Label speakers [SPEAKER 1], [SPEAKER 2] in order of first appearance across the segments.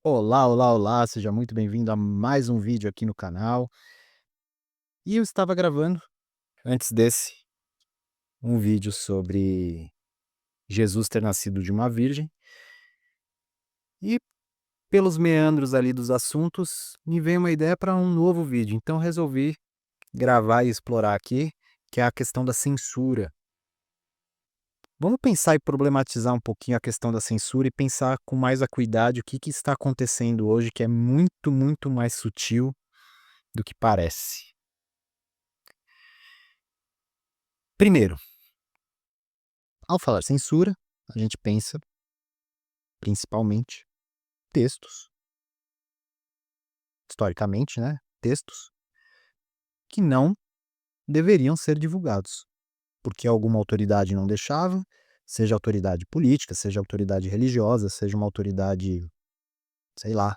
[SPEAKER 1] Olá, olá, olá, seja muito bem-vindo a mais um vídeo aqui no canal. E eu estava gravando, antes desse, um vídeo sobre Jesus ter nascido de uma virgem, e pelos meandros ali dos assuntos, me veio uma ideia para um novo vídeo, então resolvi gravar e explorar aqui, que é a questão da censura. Vamos pensar e problematizar um pouquinho a questão da censura e pensar com mais acuidade o que está acontecendo hoje, que é muito, muito mais sutil do que parece. Primeiro, ao falar censura, a gente pensa, principalmente, textos, historicamente, né, textos que não deveriam ser divulgados, porque alguma autoridade não deixava, seja autoridade política, seja autoridade religiosa, seja uma autoridade, sei lá,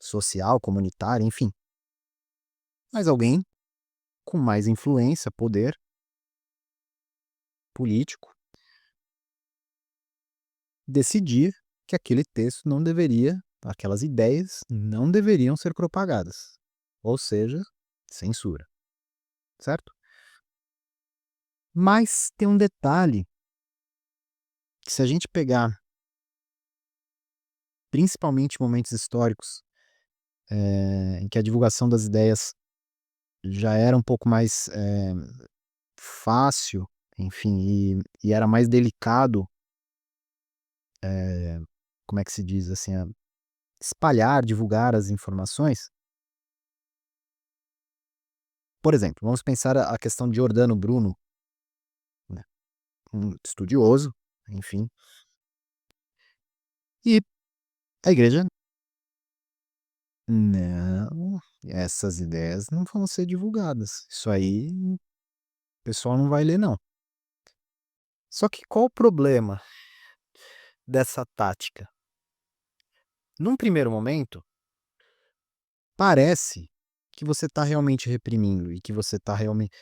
[SPEAKER 1] social, comunitária, enfim. Mas alguém com mais influência, poder político, decidia que aquele texto não deveria, aquelas ideias não deveriam ser propagadas. Ou seja, censura, certo? Mas tem um detalhe, que se a gente pegar, principalmente momentos históricos, em que a divulgação das ideias já era um pouco mais, fácil, enfim, e era mais delicado, eh, como é que se diz, assim, espalhar, divulgar as informações. Por exemplo, vamos pensar a questão de Giordano Bruno, né, um estudioso, enfim, e a igreja: "Não, essas ideias não vão ser divulgadas, isso aí o pessoal não vai ler não". Só que qual o problema dessa tática? Num primeiro momento, parece que você está realmente reprimindo e que você está realmente,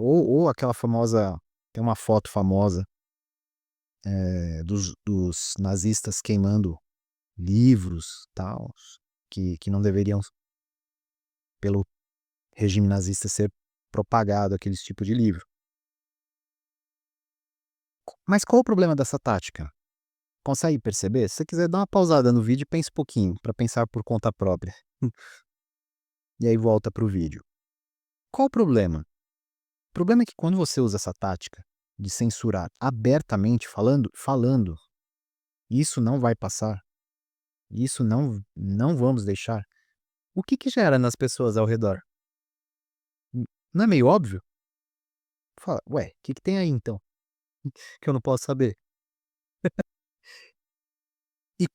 [SPEAKER 1] ou aquela famosa, tem uma foto famosa, dos nazistas queimando livros, tal, que não deveriam, pelo regime nazista, ser propagado aqueles tipo de livro. Mas qual o problema dessa tática? Consegue perceber? Se você quiser dar uma pausada no vídeo, pense um pouquinho, para pensar por conta própria. E aí volta para o vídeo. Qual o problema? O problema é que quando você usa essa tática de censurar abertamente, falando: "Isso não vai passar, isso não vamos deixar", o que gera nas pessoas ao redor? Não é meio óbvio? Fala: "Ué, o que tem aí então, que eu não posso saber?". E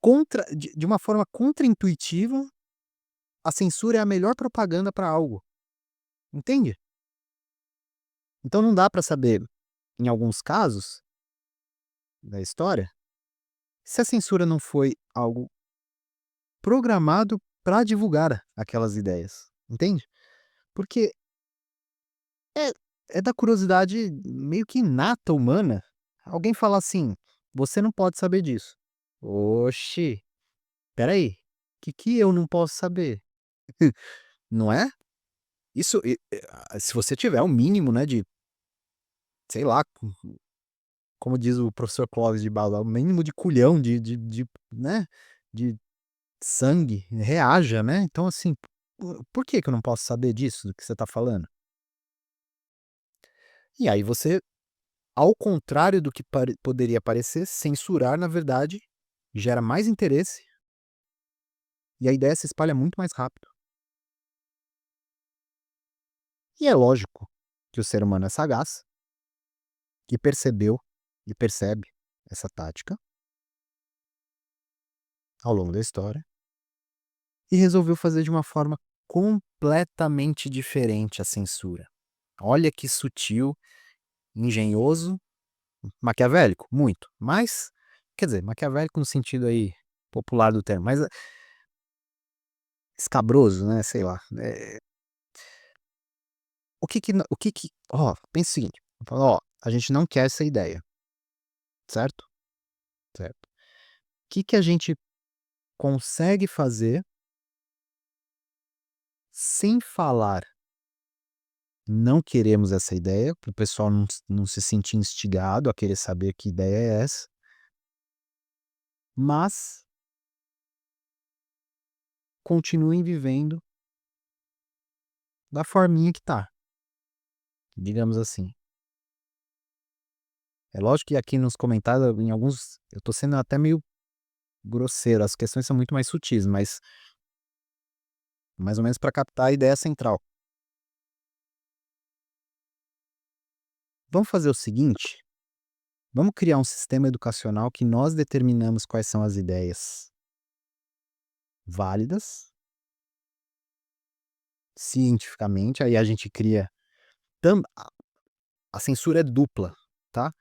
[SPEAKER 1] de uma forma contraintuitiva, a censura é a melhor propaganda para algo, entende? Então não dá para saber, em alguns casos da história, se a censura não foi algo programado para divulgar aquelas ideias, entende? Porque é é da curiosidade meio que inata humana, alguém falar assim: "Você não pode saber disso". Oxi, espera aí, que eu não posso saber? Não é? Isso se você tiver o mínimo, né, de, sei lá, como diz o professor Clóvis de Barros, o mínimo de culhão, de, né, de sangue, reaja, né. Então assim, por que que eu não posso saber disso, do que você está falando? E aí você, ao contrário do que poderia parecer, censurar, na verdade, gera mais interesse e a ideia se espalha muito mais rápido. E é lógico que o ser humano é sagaz e percebeu e percebe essa tática ao longo da história e resolveu fazer de uma forma completamente diferente a censura. Olha que sutil, engenhoso, maquiavélico, muito, mas, quer dizer, maquiavélico no sentido aí popular do termo, mas escabroso, né, sei lá. O que que ó, pensa o seguinte, fala: "Ó, a gente não quer essa ideia, certo? Certo. Que que a gente consegue fazer sem falar: "Não queremos essa ideia", para o pessoal não se sentir instigado a querer saber que ideia é essa, mas continuem vivendo da forminha que tá, digamos assim. É lógico que aqui nos comentários, em alguns eu tô sendo até meio grosseiro, as questões são muito mais sutis, mas mais ou menos para captar a ideia central. Vamos fazer o seguinte, vamos criar um sistema educacional que nós determinamos quais são as ideias válidas, cientificamente, aí a gente cria tam a censura é dupla, tá,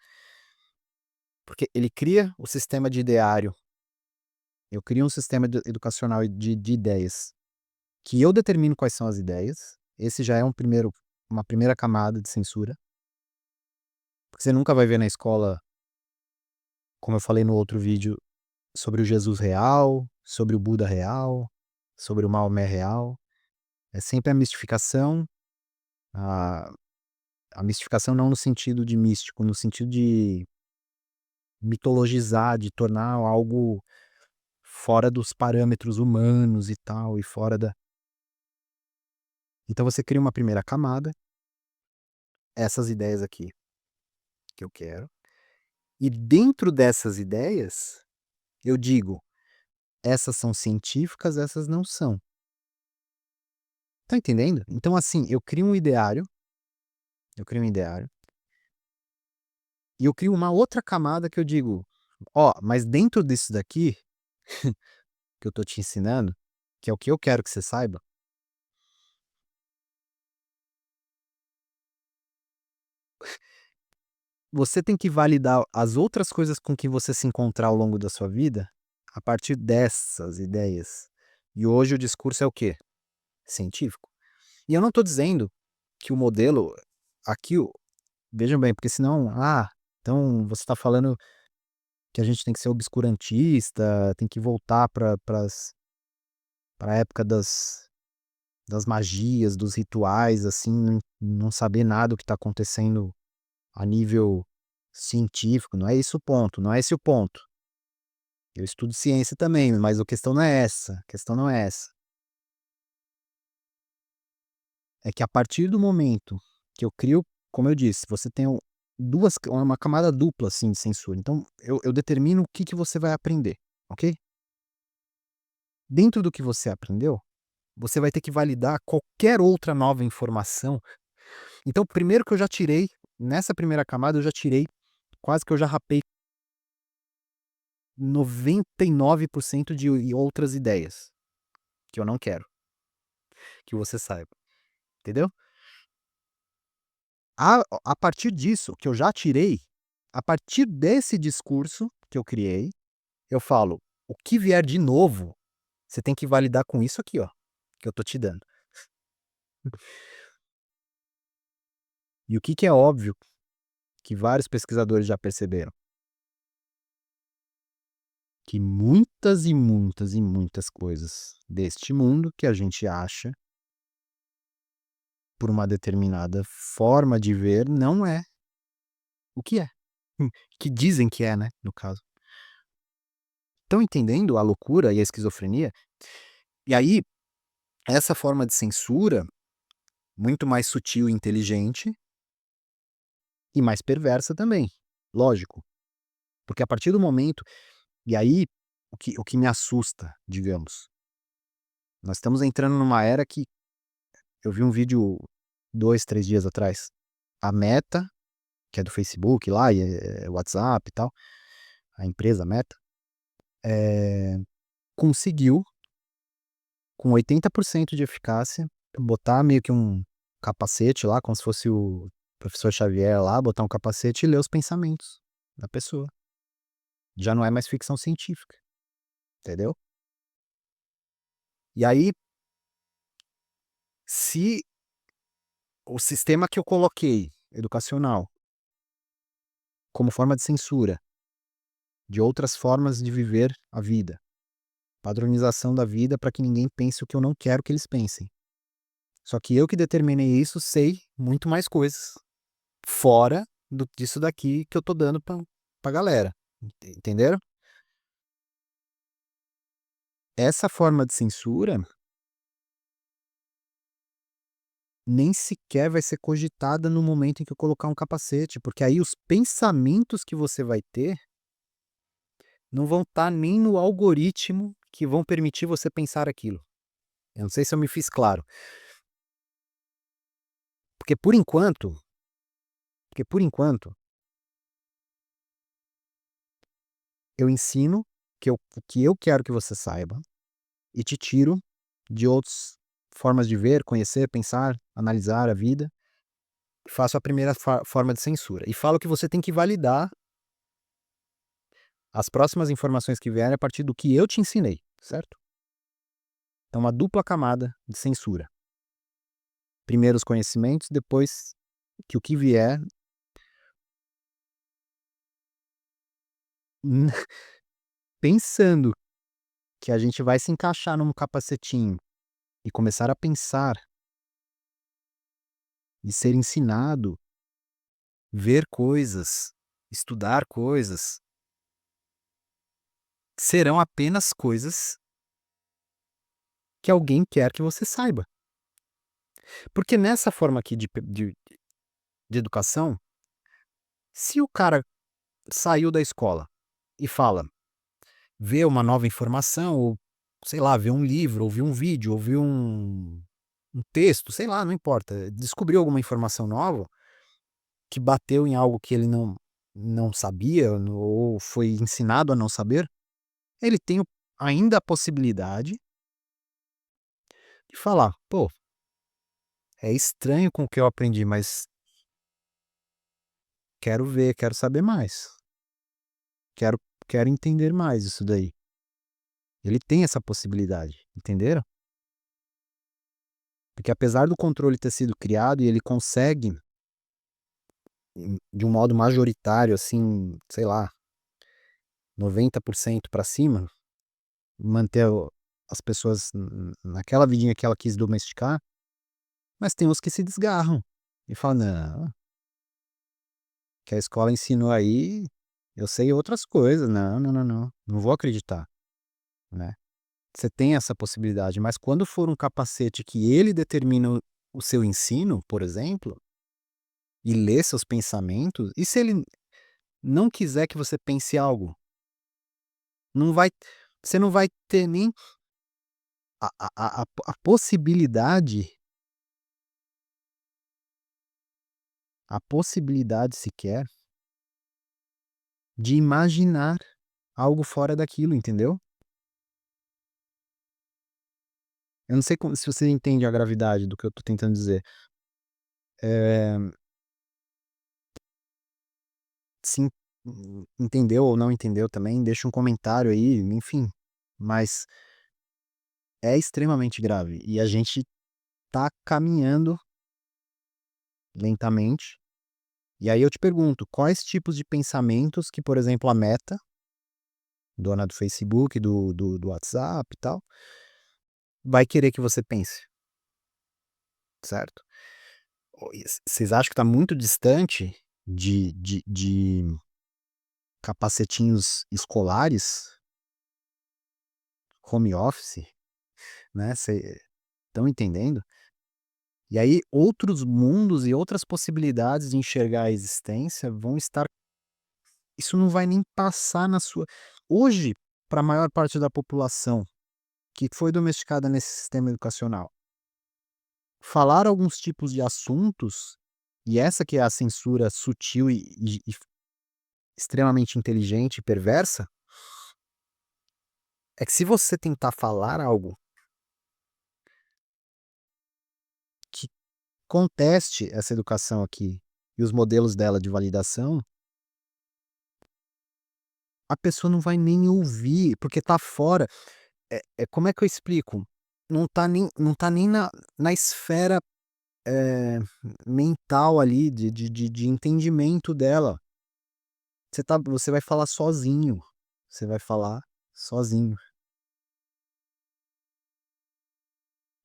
[SPEAKER 1] porque ele cria o sistema de ideário, eu crio um sistema educacional de ideias, que eu determino quais são as ideias, esse já é uma primeira camada de censura, porque você nunca vai ver na escola, como eu falei no outro vídeo, sobre o Jesus real, sobre o Buda real, sobre o Maomé real, é sempre a mistificação, a a mistificação não no sentido de místico, no sentido de mitologizar, de tornar algo fora dos parâmetros humanos e tal, e fora da então você cria uma primeira camada, essas ideias aqui que eu quero, e dentro dessas ideias, eu digo: "Essas são científicas, essas não são". Tá entendendo? Então assim, eu crio um ideário, e eu crio uma outra camada que eu digo: "Ó, mas dentro disso daqui, que eu tô te ensinando, que é o que eu quero que você saiba, você tem que validar as outras coisas com que você se encontrar ao longo da sua vida, a partir dessas ideias". E hoje o discurso é o quê? Científico. E eu não tô dizendo que o modelo aqui o vejam bem, porque senão: "Ah, então você tá falando que a gente tem que ser obscurantista, tem que voltar pra época das magias, dos rituais, assim, não saber nada do que tá acontecendo a nível científico", não é esse o ponto, não é esse o ponto. Eu estudo ciência também, mas a questão não é essa, a questão não é essa. É que a partir do momento que eu crio, como eu disse, você tem uma camada dupla, assim, de censura, então eu determino o que que você vai aprender, ok? Dentro do que você aprendeu, você vai ter que validar qualquer outra nova informação. Então, primeiro que eu já tirei, nessa primeira camada eu já tirei, quase que eu já rapei 99% de outras ideias, que eu não quero que você saiba, entendeu? A partir disso, que eu já tirei, a partir desse discurso que eu criei, eu falo: "O que vier de novo, você tem que validar com isso aqui, ó, que eu tô te dando". E o que que é óbvio, que vários pesquisadores já perceberam, que muitas e muitas e muitas coisas deste mundo que a gente acha por uma determinada forma de ver, não é o que é. Que dizem que é, né, no caso. Estão entendendo a loucura e a esquizofrenia? E aí, essa forma de censura, muito mais sutil e inteligente, e mais perversa também, lógico. Porque a partir do momento e aí, o que me assusta, digamos, nós estamos entrando numa era que eu vi um vídeo 2, 3 dias atrás, a Meta, que é do Facebook lá, e WhatsApp e tal, a empresa Meta, eh, conseguiu, com 80% de eficácia, botar meio que um capacete lá, como se fosse o professor Xavier lá, botar um capacete e ler os pensamentos da pessoa. Já não é mais ficção científica, entendeu? E aí, se o sistema que eu coloquei, educacional, como forma de censura de outras formas de viver a vida, Padronização da vida para que ninguém pense o que eu não quero que eles pensem. Só que eu que determinei isso, sei muito mais coisas, fora disso daqui que eu tô dando pra galera, entenderam? Essa forma de censura nem sequer vai ser cogitada no momento em que eu colocar um capacete, porque aí os pensamentos que você vai ter não vão estar nem no algoritmo que vão permitir você pensar aquilo. Eu não sei se eu me fiz claro, porque por enquanto, eu ensino o que eu quero que você saiba e te tiro de outras formas de ver, conhecer, pensar, analisar a vida. Faço a primeira forma de censura e falo que você tem que validar as próximas informações que vierem a partir do que eu te ensinei, certo? Então, uma dupla camada de censura. Primeiro os conhecimentos, depois que o que vier, pensando que a gente vai se encaixar num capacetinho e começar a pensar e ser ensinado, ver coisas, estudar coisas, serão apenas coisas que alguém quer que você saiba. Porque nessa forma aqui de educação, se o cara saiu da escola e fala, vê uma nova informação, ou sei lá, vê um livro, ou vê um vídeo, ou vê um texto, sei lá, não importa, descobriu alguma informação nova que bateu em algo que ele não sabia, ou foi ensinado a não saber, ele tem ainda a possibilidade de falar: "Pô, é estranho com o que eu aprendi, mas quero ver, quero saber mais, quero quero entender mais isso daí". Ele tem essa possibilidade, entenderam? Porque apesar do controle ter sido criado e ele consegue, de um modo majoritário, assim, sei lá, 90% para cima, manter as pessoas naquela vidinha que ela quis domesticar, mas tem uns que se desgarram e falam: "Não, que a escola ensinou aí, eu sei outras coisas, não, não, não, não, não vou acreditar", né. Você tem essa possibilidade, mas quando for um capacete que ele determina o seu ensino, por exemplo, e lê seus pensamentos, e se ele não quiser que você pense algo, não vai você não vai ter nem a possibilidade sequer de imaginar algo fora daquilo, entendeu? Eu não sei se você entende a gravidade do que eu tô tentando dizer. Eh, se entendeu ou não entendeu também, deixa um comentário aí, enfim, mas é extremamente grave e a gente tá caminhando lentamente. E aí eu te pergunto, quais tipos de pensamentos que, por exemplo, a Meta, dona do Facebook, do WhatsApp e tal, vai querer que você pense, certo? Vocês acham que está muito distante de capacetinhos escolares, home office, né, estão entendendo? E aí outros mundos e outras possibilidades de enxergar a existência vão estar, isso não vai nem passar na sua hoje, para a maior parte da população que foi domesticada nesse sistema educacional, falar alguns tipos de assuntos, e essa que é a censura sutil e extremamente inteligente e perversa, é que se você tentar falar algo que conteste essa educação aqui e os modelos dela de validação, a pessoa não vai nem ouvir, porque tá fora. Como é que eu explico? Não tá nem na esfera, eh, mental ali de entendimento dela. Você vai falar sozinho, você vai falar sozinho.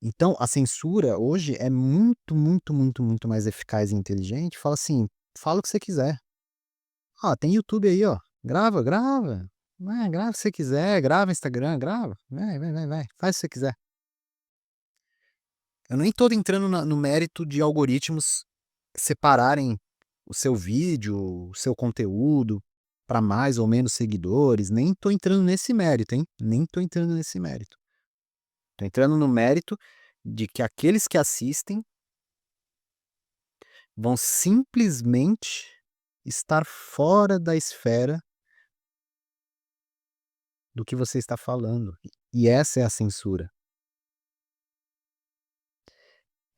[SPEAKER 1] Então a censura hoje é muito, muito, muito, muito mais eficaz e inteligente, fala assim: "Fala o que você quiser. Ó, tem YouTube aí ó, grava, grava. Grava o que você quiser, grava Instagram, grava. Vai, faz o que você quiser". Eu nem tô entrando no mérito de algoritmos separarem o seu vídeo, o seu conteúdo para mais ou menos seguidores, nem tô entrando nesse mérito, hein, nem tô entrando nesse mérito. Tô entrando no mérito de que aqueles que assistem vão simplesmente estar fora da esfera do que você está falando, e essa é a censura.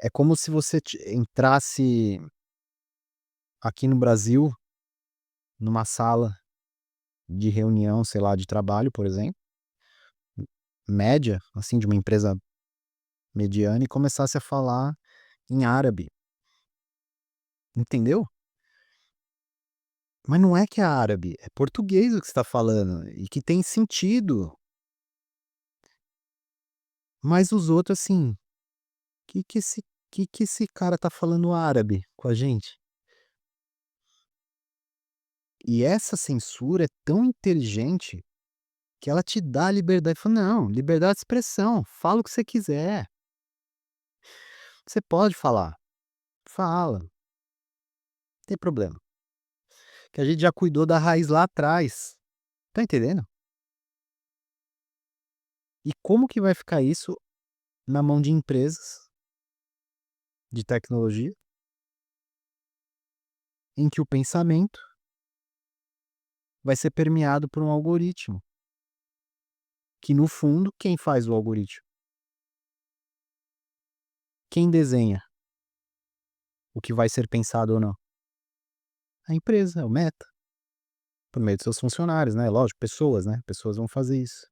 [SPEAKER 1] É como se você entrasse aqui no Brasil, numa sala de reunião, sei lá, de trabalho, por exemplo, média, assim, de uma empresa mediana e começasse a falar em árabe, entendeu? Mas não é que é árabe, é português o que você está falando e que tem sentido, mas os outros assim: Que esse cara tá falando árabe com a gente?". E essa censura é tão inteligente que ela te dá liberdade, fala: "Não, liberdade de expressão, fala o que você quiser, você pode falar, fala, não tem problema, que a gente já cuidou da raiz lá atrás". Tá entendendo? E como que vai ficar isso na mão de empresas de tecnologia, em que o pensamento vai ser permeado por um algoritmo, que no fundo quem faz o algoritmo? Quem desenha o que vai ser pensado ou não? A empresa, o Meta, por meio de seus funcionários, né, lógico, pessoas, né, pessoas vão fazer isso.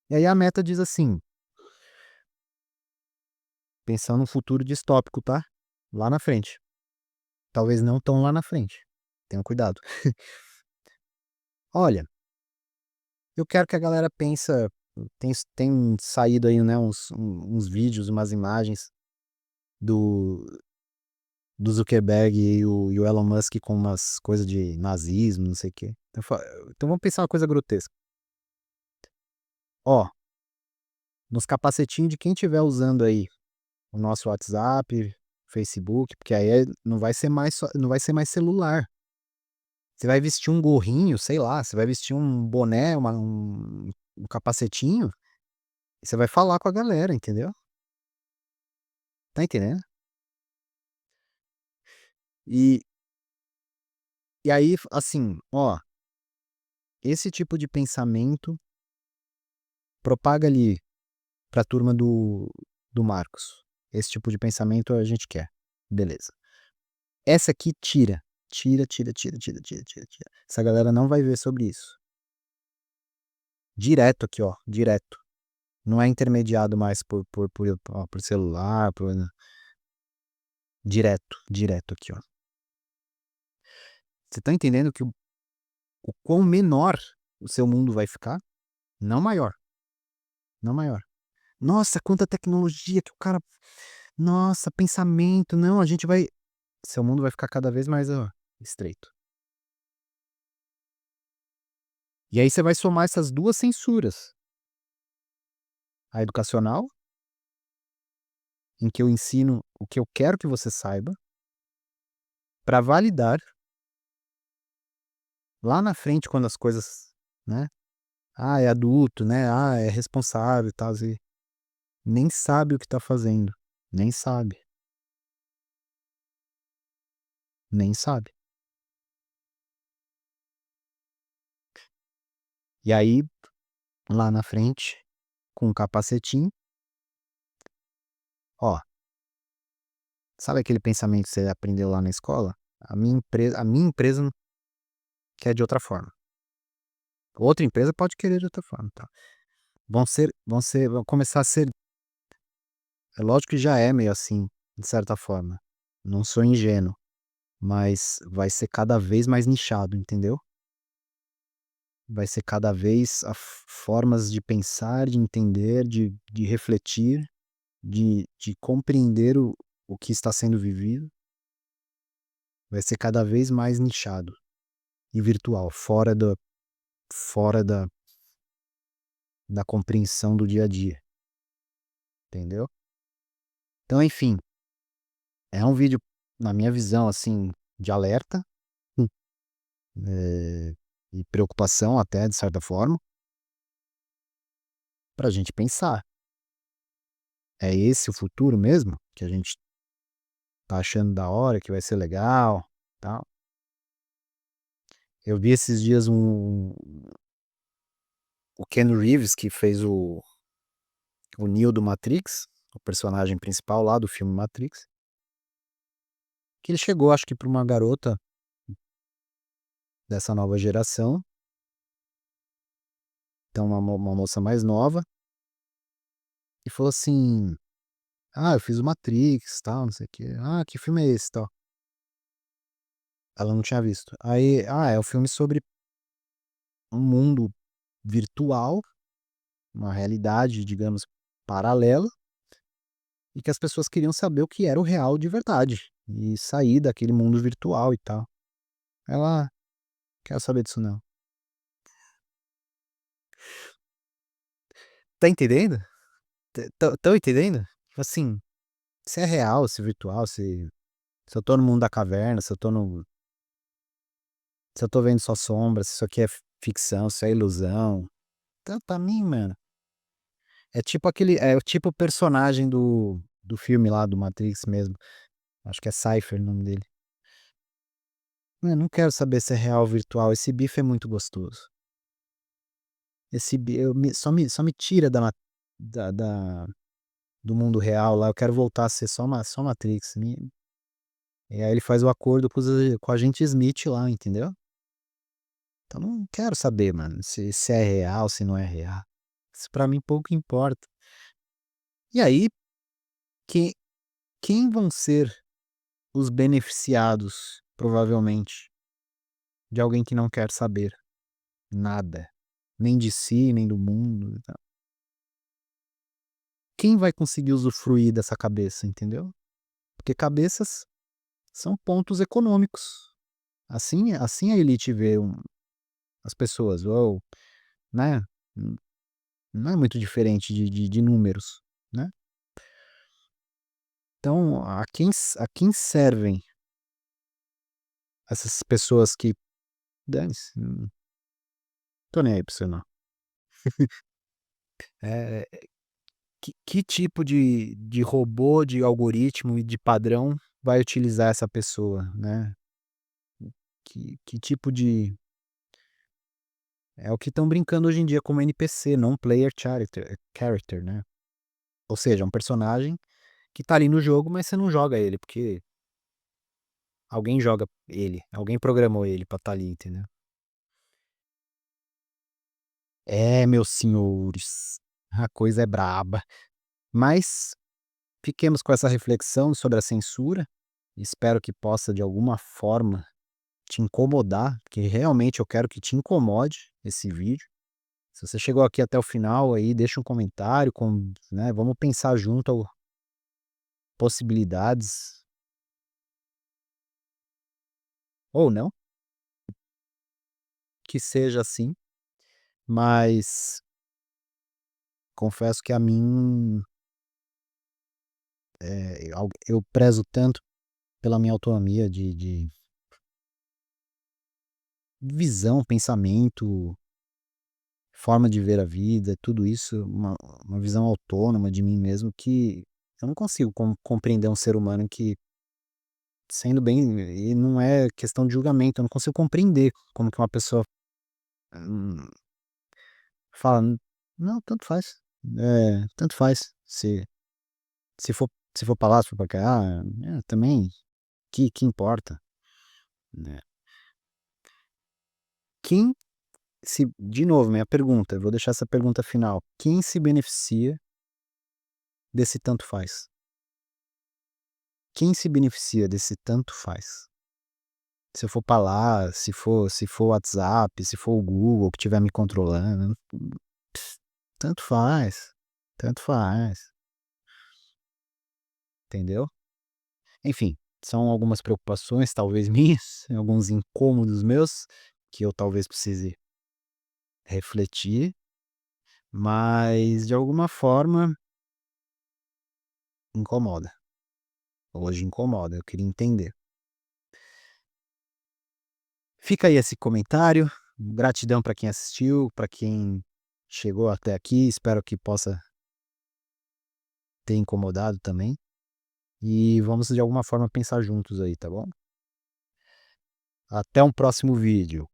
[SPEAKER 1] E aí a Meta diz assim, pensando num futuro distópico, tá, lá na frente, talvez não tão lá na frente, tenham cuidado. "Olha, eu quero que a galera pensa", tem saído aí, né, uns vídeos, umas imagens do Zuckerberg e o Elon Musk com umas coisas de nazismo, não sei o quê. Então vamos pensar uma coisa grotesca. Ó, nos capacetinhos de quem estiver usando aí o nosso WhatsApp, Facebook, porque aí não vai ser mais não vai ser mais celular. Você vai vestir um gorrinho, sei lá, você vai vestir um boné, um capacetinho, e você vai falar com a galera, entendeu? Tá entendendo? E e aí, assim, ó, esse tipo de pensamento propaga ali pra turma do Marcos. Esse tipo de pensamento a gente quer. Beleza. Essa aqui tira. Tira, tira, tira, tira, tira, tira, tira. Essa galera não vai ver sobre isso. Direto aqui, ó, direto. Não é intermediado mais por celular, direto, direto aqui, ó. Você tá entendendo que o quão menor o seu mundo vai ficar? Não maior, não maior. Nossa, quanta tecnologia que o cara, nossa, pensamento, não, a gente vai, seu mundo vai ficar cada vez mais, ó, estreito. E aí você vai somar essas 2 censuras, a educacional, em que eu ensino o que eu quero que você saiba, para validar lá na frente quando as coisas, né, é adulto, né, é responsável e tal, e nem sabe o que tá fazendo, nem sabe, nem sabe. E aí, lá na frente, com um capacetinho, ó, sabe aquele pensamento que você aprendeu lá na escola? A minha empresa quer de outra forma. Outra empresa pode querer de outra forma, tá. Vão começar a ser, é lógico que já é meio assim, de certa forma, não sou ingênuo, mas vai ser cada vez mais nichado, entendeu? vai ser cada vez a formas de pensar, de entender, de refletir, de compreender o que está sendo vivido, vai ser cada vez mais nichado e virtual, fora da compreensão do dia a dia, entendeu? Então, enfim, é um vídeo, na minha visão, assim, de alerta, hum, e preocupação até, de certa forma, pra gente pensar. É esse o futuro mesmo? Que a gente tá achando da hora, que vai ser legal, tal? Eu vi esses dias o Ken Reeves, que fez o Neo do Matrix, o personagem principal lá do filme Matrix, que ele chegou, acho que pra uma garota dessa nova geração, então uma moça mais nova, e falou assim: "Ah, eu fiz o Matrix, tal, não sei o quê. Ah, que filme é esse, tal?" Ela não tinha visto. Aí: "Ah, é um filme sobre um mundo virtual, uma realidade, digamos, paralela, e que as pessoas queriam saber o que era o real de verdade, e sair daquele mundo virtual e tal." Ela: "Quero saber disso não." Tá entendendo? Estão entendendo? Tipo assim, se é real, se é virtual, se eu tô no mundo da caverna, se eu tô vendo só sombras, se isso aqui é ficção, se é ilusão. Então, pra mim, mano, é o tipo personagem do filme lá do Matrix mesmo, acho que é Cypher o nome dele. Mano, não quero saber se é real ou virtual, esse bife é muito gostoso. Esse bi eu me só me tira da do mundo real lá, eu quero voltar a ser só Matrix, e aí ele faz o acordo com o agente Smith lá, entendeu? Então não quero saber, mano, se é real, se não é real. Isso pra mim pouco importa. E aí, que quem vão ser os beneficiados, provavelmente, de alguém que não quer saber nada, nem de si, nem do mundo e tal? Quem vai conseguir usufruir dessa cabeça, entendeu? Porque cabeças são pontos econômicos. Assim a elite vê as pessoas, ou, né, n não é muito diferente de números, né. Então, a quem servem essas pessoas que: "Dane-se, não tô nem aí pra você não." Eh, que tipo de robô, de algoritmo e de padrão vai utilizar essa pessoa, né? Que tipo de é o que estão brincando hoje em dia como NPC, não player character, né. Ou seja, um personagem que tá ali no jogo, mas você não joga ele, porque alguém joga ele, alguém programou ele pra estar ali, entendeu? É, meus senhores, a coisa é braba. Mas fiquemos com essa reflexão sobre a censura, espero que possa de alguma forma te incomodar, porque realmente eu quero que te incomode esse vídeo. Se você chegou aqui até o final aí, deixa um comentário né, vamos pensar junto possibilidades, ou não, que seja assim, mas confesso que a mim, eu prezo tanto pela minha autonomia de visão, pensamento, forma de ver a vida, tudo isso, uma visão autônoma de mim mesmo, que eu não consigo compreender um ser humano que, sendo bem, e não é questão de julgamento, eu não consigo compreender como que uma pessoa, hum, fala: "Não, tanto faz, tanto faz, se for se for pra lá, se for pra cá, também, que importa", né. Quem de novo, minha pergunta, eu vou deixar essa pergunta final: quem se beneficia desse tanto faz? Quem se beneficia desse tanto faz? Se eu for pra lá, se for o WhatsApp, se for o Google que estiver me controlando, tanto faz, tanto faz, entendeu? Enfim, são algumas preocupações, talvez minhas, alguns incômodos meus, que eu talvez precise refletir, mas de alguma forma incomoda. Hoje incomoda, eu queria entender. Fica aí esse comentário, gratidão para quem assistiu, para quem chegou até aqui, espero que possa ter incomodado também. E vamos de alguma forma pensar juntos aí, tá bom? Até um próximo vídeo.